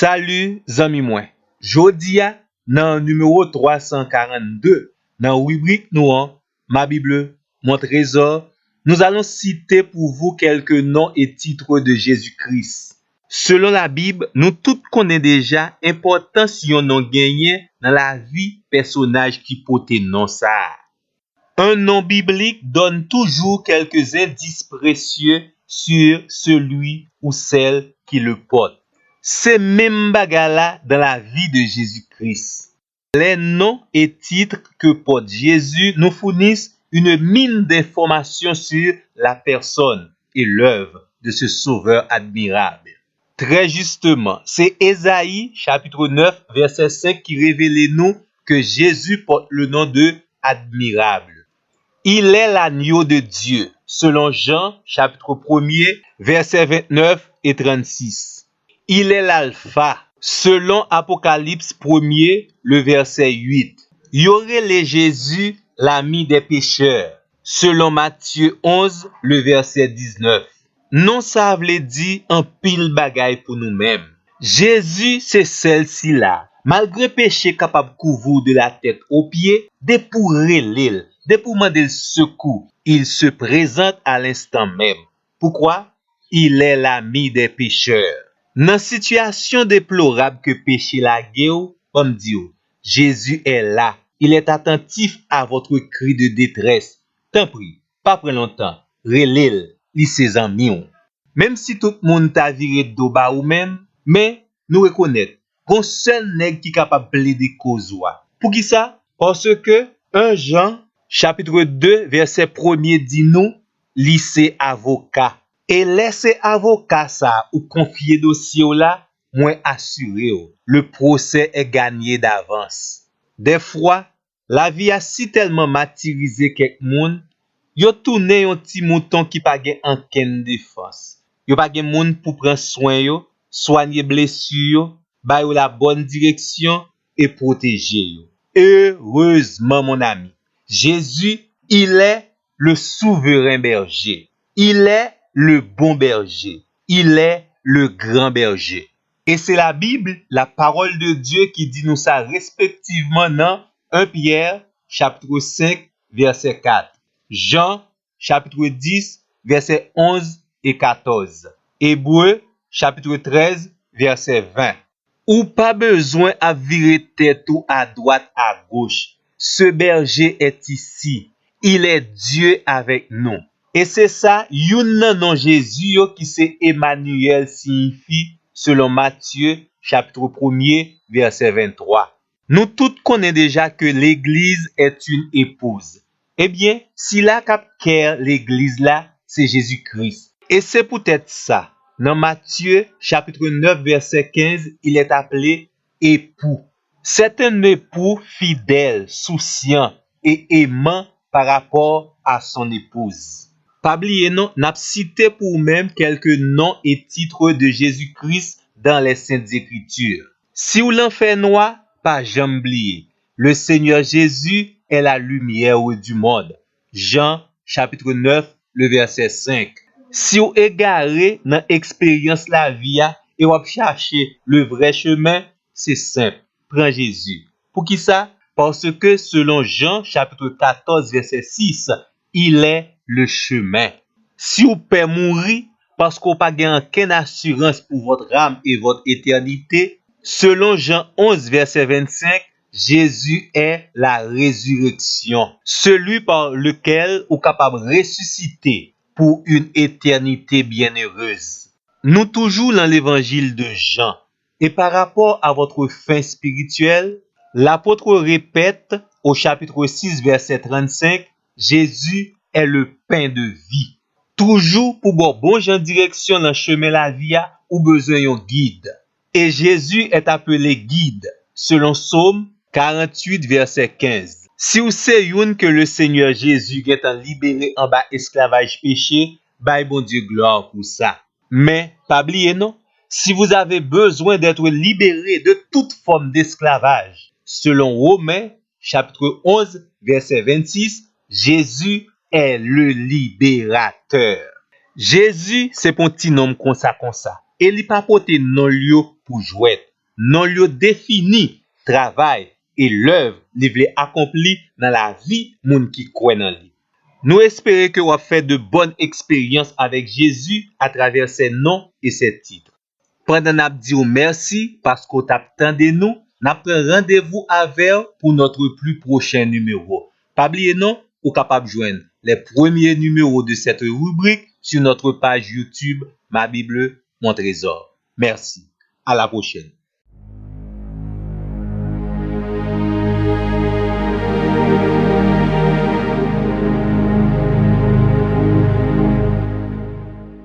Salut zami mwen. Jodi a nan numéro 342 dans rubrique nous ma Bible, mon trésor, nous allons citer pour vous quelques noms et titres de Jésus-Christ. Selon la Bible, nous tous connaissons déjà l'importance yon nom gagné dans la vie personnage qui porte nom ça. Un nom biblique donne toujours quelques indices précieux sur celui ou celle qui le porte. C'est même bagala dans la vie de Jésus-Christ. Les noms et titres que porte Jésus nous fournissent une mine d'informations sur la personne et l'œuvre de ce sauveur admirable. Très justement, c'est Ésaïe chapitre 9 verset 5 qui révèle nous que Jésus porte le nom de admirable. Il est l'agneau de Dieu, selon Jean chapitre 1er verset 29 et 36. Il est l'alpha, selon Apocalypse 1er, le verset 8. Y aurait les Jésus, l'ami des pécheurs, selon Matthieu 11, le verset 19. Non ça veut dire un pile bagaille pour nous-mêmes. Jésus, c'est celle-ci là. Malgré péché capable couvrir de la tête aux pieds, dès pour l'île, dès pour demander le secours, il se présente à l'instant même. Pourquoi? Il est l'ami des pécheurs. Dans situation déplorable que péché la guerre, comme dit, Jésus est là. Il est attentif à votre cri de détresse. Tant pis, pas prendre longtemps. Relèle, li ses amis. Même si tout le monde t'a viré de bas ou même, mais nous reconnaître qu'on seul nèg qui capable plaider cause. Pour qui ça? Parce que 1 Jean chapitre 2 verset 1er dit nous, li c'est avocat. Et laissez avocat ça ou confier dossier là, moins assuré le procès est gagné d'avance. Des fois, la vie a si tellement martyrisé quelques moun, yo tourné un petit mouton qui pa gen anken défense. Yo pa gen moun pour prendre soin yo, soigner blessure yo, bay yo la bonne direction et protéger yo. Heureusement mon ami, Jésus, il est le souverain berger. Il est le bon berger. Il est le grand berger. Et c'est la Bible, la parole de Dieu qui dit nous ça respectivement dans 1 Pierre chapitre 5 verset 4. Jean chapitre 10 verset 11 et 14. Hébreux chapitre 13 verset 20. Ou pas besoin à virer tête ou à droite à gauche. Ce berger est ici. Il est Dieu avec nous. Et c'est ça, yon nan Jésus qui c'est Emmanuel signifie selon Matthieu chapitre 1er verset 23. Nous tous connaissons déjà que l'église est une épouse. Eh bien, si la cap care l'église là, c'est Jésus-Christ. Et c'est peut-être ça. Dans Matthieu chapitre 9 verset 15, il est appelé époux. C'est un époux fidèle, souciant et aimant par rapport à son épouse. Pas oublier non, n'a cité pour même quelques noms et titres de Jésus-Christ dans les Saintes Écritures. Si vous l'en faites noir, pas jamais oublier. Le Seigneur Jésus est la lumière du monde. Jean chapitre 9, le verset 5. Si vous égarez dans expérience la vie et vous cherchez le vrai chemin, c'est simple. Prends Jésus. Pour qui ça? Parce que selon Jean chapitre 14 verset 6, il est le chemin. Si vous pouvez mourir parce qu'on pas gain aucune assurance pour votre âme et votre éternité, selon Jean 11 verset 25, Jésus est la résurrection, celui par lequel vous capable ressusciter pour une éternité bienheureuse. Nous toujours dans l'évangile de Jean et par rapport à votre fin spirituelle, l'apôtre répète au chapitre 6 verset 35, Jésus est le pain de vie. Toujours pour bon en direction dans le chemin la vie ou besoin d'un guide. Et Jésus est appelé guide selon Psaume 48 verset 15. Si vous savez que le Seigneur Jésus est libéré en bas esclavage péché, bye bon Dieu gloire pour ça. Mais pas oublier non, si vous avez besoin d'être libéré de toute forme d'esclavage, selon Romains chapitre 11 verset 26, Jésus est le libérateur. Jésus, c'est un petit nom comme ça. Et il pas porté non lieu pour jouer. non yo défini travail et l'œuvre li vle accompli dans la vie moun qui croit dans lui. Nous espérons que vous avez fait de bonnes expériences avec Jésus à travers ses noms et ses titres. Pendant n'a dit merci parce que vous attendez nous, n'a pris rendez-vous avec pour notre plus prochain numéro. Pas oublier non, ou capable joindre les premiers numéros de cette rubrique sur notre page YouTube Ma Bible, mon trésor. Merci. À la prochaine.